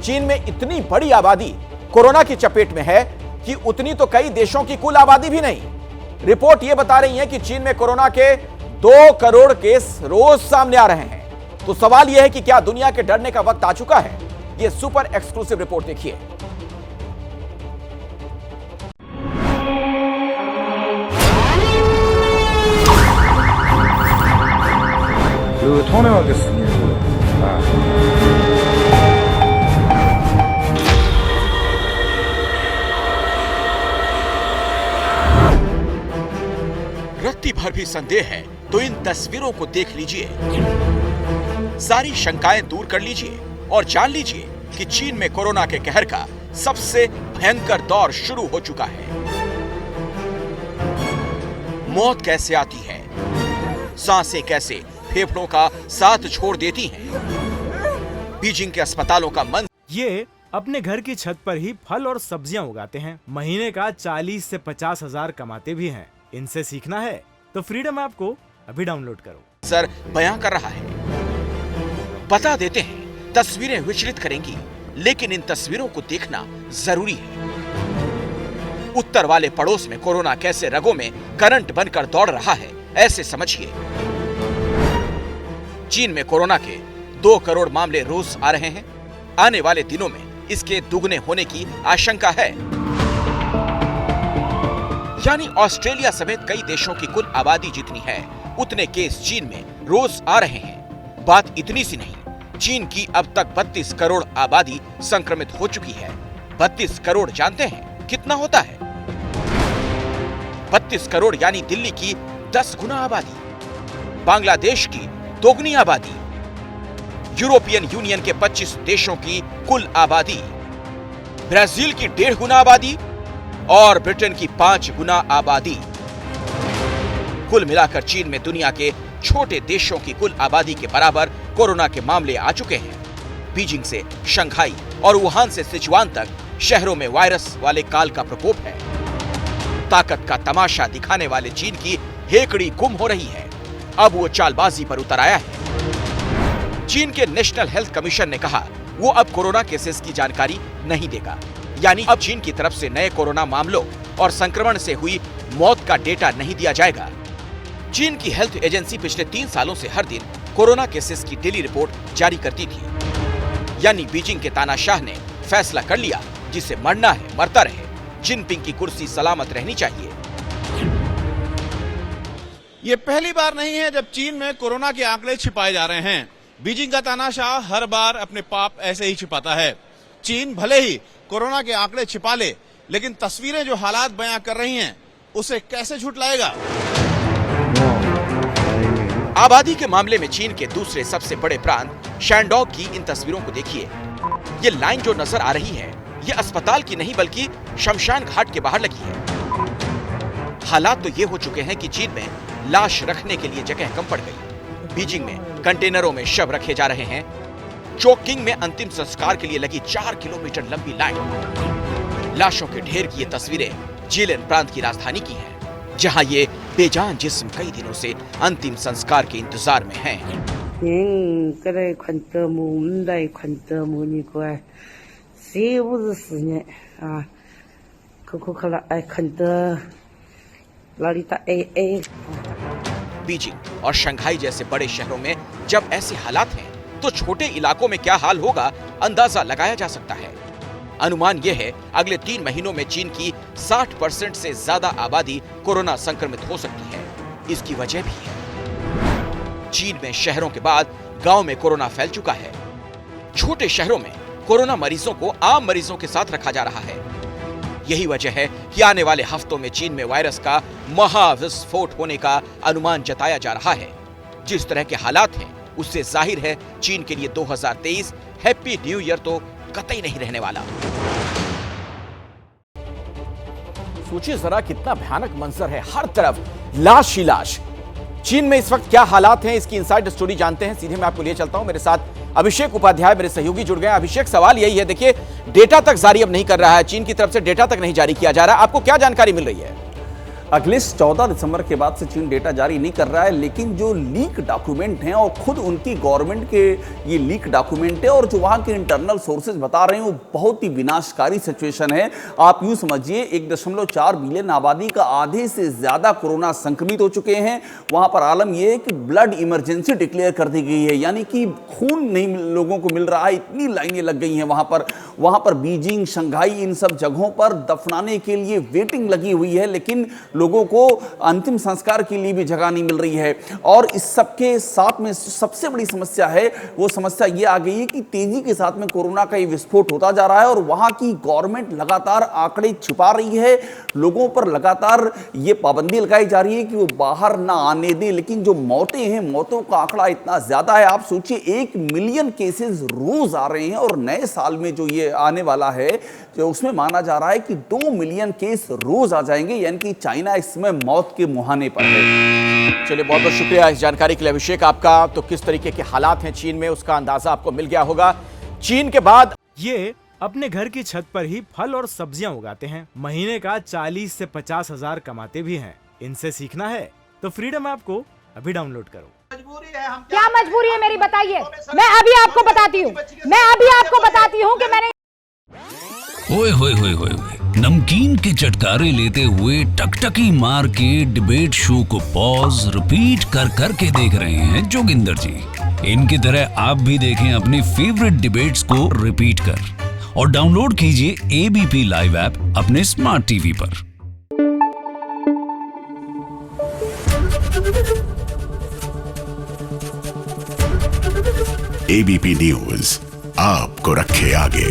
चीन में इतनी बड़ी आबादी कोरोना की चपेट में है कि उतनी तो कई देशों की कुल आबादी भी नहीं। रिपोर्ट यह बता रही है कि चीन में कोरोना के 2 करोड़ केस रोज सामने आ रहे हैं। तो सवाल यह है कि क्या दुनिया के डरने का वक्त आ चुका है? यह सुपर एक्सक्लूसिव रिपोर्ट देखिए। रत्ती भर भी संदेह है तो इन तस्वीरों को देख लीजिए, सारी शंकाएं दूर कर लीजिए और जान लीजिए कि चीन में कोरोना के कहर का सबसे भयंकर दौर शुरू हो चुका है। मौत कैसे आती है, सांसें कैसे फेफड़ों का साथ छोड़ देती हैं। बीजिंग के अस्पतालों का मन ये अपने घर की छत पर ही फल और सब्जियां उगाते हैं। महीने का 40 से 50 हजार कमाते भी हैं। इनसे सीखना है तो फ्रीडम ऐप को अभी डाउनलोड करो। सर बयां कर रहा है। बता देते हैं, तस्वीरें विचलित करेंगी, लेकिन इन तस्वीरों को देखना जरूरी है। उत्तर वाले पड़ोस में कोरोना कैसे रगों में करंट बनकर दौड़ रहा है, ऐसे समझिए। चीन में कोरोना के 2 करोड़ मामले रोज आ रहे हैं। आने वाले दिनों में इसके दुगने होने की आशंका है। यानी ऑस्ट्रेलिया समेत कई देशों की कुल आबादी जितनी है, उतने केस चीन में रोज आ रहे हैं। बात इतनी सी नहीं, चीन की अब तक 32 करोड़ आबादी संक्रमित हो चुकी है। 32 करोड़ जानते हैं कितना होता है? 32 करोड़ यानी दिल्ली की 10 गुना आबादी, बांग्लादेश की 2 गुनी आबादी, यूरोपियन यूनियन के 25 देशों की कुल आबादी, ब्राजील की 1.5 गुना आबादी और ब्रिटेन की 5 गुना आबादी। कुल मिलाकर चीन में दुनिया के छोटे देशों की कुल आबादी के बराबर कोरोना के मामले आ चुके हैं। बीजिंग से शंघाई और वुहान से सिचुआन तक शहरों में वायरस वाले काल का प्रकोप है। ताकत का तमाशा दिखाने वाले चीन की हेकड़ी गुम हो रही है। अब वो चालबाजी पर उतर आया है। चीन के नेशनल हेल्थ कमीशन ने कहा वो अब कोरोना केसेस की जानकारी नहीं देगा। यानी अब चीन की तरफ से नए कोरोना मामलों और संक्रमण से हुई मौत का डेटा नहीं दिया जाएगा। चीन की हेल्थ एजेंसी पिछले 3 सालों से हर दिन कोरोना केसेस की डेली रिपोर्ट जारी करती थी। यानी बीजिंग के तानाशाह ने फैसला कर लिया, जिसे मरना है मरता रहे, जिनपिंग की कुर्सी सलामत रहनी चाहिए। ये पहली बार नहीं है जब चीन में कोरोना के आंकड़े छिपाए जा रहे हैं। बीजिंग का तानाशाह हर बार अपने पाप ऐसे ही छिपाता है। चीन भले ही कोरोना के आंकड़े छिपा ले, लेकिन तस्वीरें जो हालात बयां कर रही हैं, उसे कैसे झुटलाएगा? आबादी के मामले में चीन के दूसरे सबसे बड़े प्रांत शैंडोंग की इन तस्वीरों को देखिए। ये लाइन जो नजर आ रही है, ये अस्पताल की नहीं बल्कि शमशान घाट के बाहर लगी है। हालात तो ये हो चुके हैं कि चीन में लाश रखने के लिए जगह कम पड़ गई। बीजिंग में कंटेनरों में शव रखे जा रहे हैं। चोकिंग में अंतिम संस्कार के लिए लगी 4 किलोमीटर लंबी लाइन। लाशों के ढेर की ये तस्वीरें जिलिन प्रांत की राजधानी की हैं, जहां ये बेजान जिस्म कई दिनों से अंतिम संस्कार के इंतजार में हैं। बीजिंग और शंघाई जैसे बड़े शहरों में जब ऐसे हालात हैं, तो छोटे इलाकों में क्या हाल होगा अंदाजा लगाया जा सकता है। अनुमान यह है अगले 3 महीनों में चीन की 60% से ज्यादा आबादी कोरोना संक्रमित हो सकती है। इसकी वजह भी है, चीन में शहरों के बाद गांव में कोरोना फैल चुका है। छोटे शहरों में कोरोना मरीजों को आम मरीजों के साथ रखा जा रहा है। यही वजह है कि आने वाले हफ्तों में चीन में वायरस का महाविस्फोट होने का अनुमान जताया जा रहा है। जिस तरह के हालात हैं, उससे जाहिर है चीन के लिए 2023 हैप्पी न्यू ईयर तो कतई नहीं रहने वाला। सोचिए जरा कितना भयानक मंजर है, हर तरफ लाश ही लाश। चीन में इस वक्त क्या हालात हैं, इसकी इनसाइड स्टोरी जानते हैं। सीधे मैं आपको लिए चलता हूं। मेरे साथ अभिषेक उपाध्याय मेरे सहयोगी जुड़ गए। अभिषेक, सवाल यही है, देखिए डेटा तक जारी अब नहीं कर रहा है, चीन की तरफ से डेटा तक नहीं जारी किया जा रहा है, आपको क्या जानकारी मिल रही है? अगले 14 दिसंबर के बाद से चीन डेटा जारी नहीं कर रहा है, लेकिन जो लीक डॉक्यूमेंट हैं और खुद उनकी गवर्नमेंट के ये लीक डॉक्यूमेंट है और जो वहाँ के इंटरनल सोर्सेज बता रहे हैं वो बहुत ही विनाशकारी सिचुएशन है। आप यूँ समझिए 1.4 बिलियन आबादी का आधे से ज़्यादा कोरोना संक्रमित हो चुके हैं। वहाँ पर आलम यह है कि ब्लड इमरजेंसी डिक्लेयर कर दी गई है, यानी कि खून नहीं लोगों को मिल रहा है, इतनी लाइनें लग गई हैं वहाँ पर बीजिंग, शंघाई, इन सब जगहों पर दफनाने के लिए वेटिंग लगी हुई है, लेकिन लोगों को अंतिम संस्कार के लिए भी जगह नहीं मिल रही है। और इस सब के साथ में सबसे बड़ी समस्या है, वो समस्या ये आ गई है कि तेजी के साथ में कोरोना का ये विस्फोट होता जा रहा है और वहाँ की गवर्नमेंट लगातार आंकड़े छिपा रही है, लोगों पर लगातार ये पाबंदी लगाई जा रही है कि वो बाहर ना आने दें। लेकिन जो मौतें हैं, मौतों का आंकड़ा इतना ज्यादा है, आप सोचिए 1 मिलियन केसेस रोज आ रहे हैं और नए साल में जो ये आने वाला है जो उसमें माना जा रहा है कि 2 मिलियन केस रोज आ जाएंगे, यानी कि चाइना इस समय मौत के मुहाने पर है। चलिए, बहुत बहुत शुक्रिया इस जानकारी के लिए अभिषेक आपका। तो किस तरीके के हालात हैं चीन में उसका अंदाजा आपको मिल गया होगा। चीन के बाद ये अपने घर की छत पर ही फल और सब्जियां उगाते हैं, महीने का 40 से 50 हजार कमाते भी हैं। इनसे सीखना है तो फ्रीडम ऐप को अभी डाउनलोड करो। क्या मजबूरी है मेरी, बताइए। मैं अभी आपको बताती हूँ कि मैंने ओए होए होए होए नमकीन के चटकारे लेते हुए टकटकी मार के डिबेट शो को पॉज रिपीट कर करके देख रहे हैं जोगिंदर जी। इनकी तरह आप भी देखें अपनी फेवरेट डिबेट्स को रिपीट कर और डाउनलोड कीजिए एबीपी लाइव ऐप अपने स्मार्ट टीवी पर। एबीपी न्यूज आपको रखे आगे।